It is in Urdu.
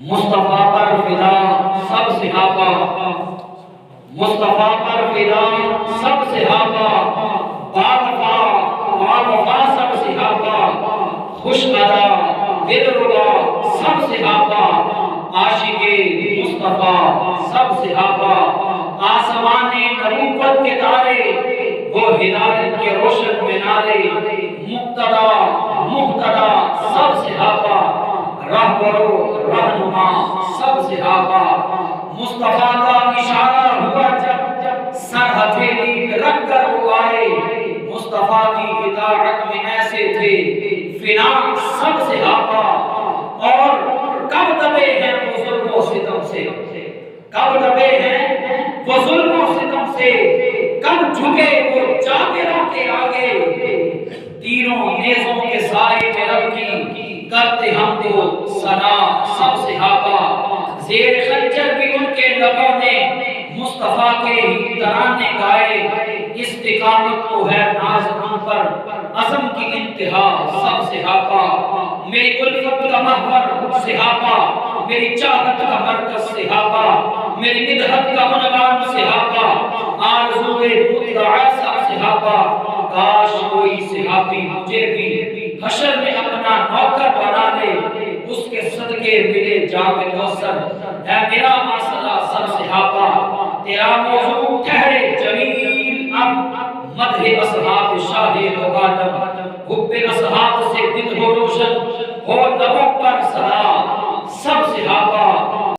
مصطفیٰ پر فدا سب صحابہ، مصطفیٰ پر فدا سب صحابہ، باوفا سب صحابہ، خوش ادا دل ربا سب صحابہ، عاشق مصطفیٰ سب صحابہ، آسمان نبوت کے تارے وہ ہدایت کے روشن مینارے، مقتدا سب صحابہ، رہبرو رہنما سب صحابہ، مصطفیٰ کا اشارہ ہوا جب سر ہتھیلی رکھ کر وہ آئے، مصطفیٰ کی اطاعت میں ایسے تھے فنا سب صحابہ، اور کب دبے ہیں وہ ظلم و ستم سے، کب دبے ہیں وہ ظلم و ستم سے، کب جھکے وہ جابروں کے آگے، تیروں نیزوں کے سائے میں رب کی کرتے ہم کو ثنا سب صحابہ، زیر خنجر بھی ان کے لبوں نے مصطفیٰ کے ہی ترانے گائے، استقامت کو ہے ناز ہم پر عزم کی انتہا سب صحابہ، میری الفت کا محور صحابہ، میری چاہت کا مرکز صحابہ، میری مدحت کا عنوان صحابہ، آرزوئے مطلع سب صحابہ، کاش کوئی صحابی مجھے بھی حشر میں اپنا نوکر بنا لے، اس کے صدقے ملے جام کوثر، اے میرا مسئلہ سب صحابہ، تیرا موضوع ٹھہرے جمیل اب مدح اصحاب شاہ دو عالم، حب اصحاب سے دل ہو روشن، ہو لبوں پر صدا سب صحابہ۔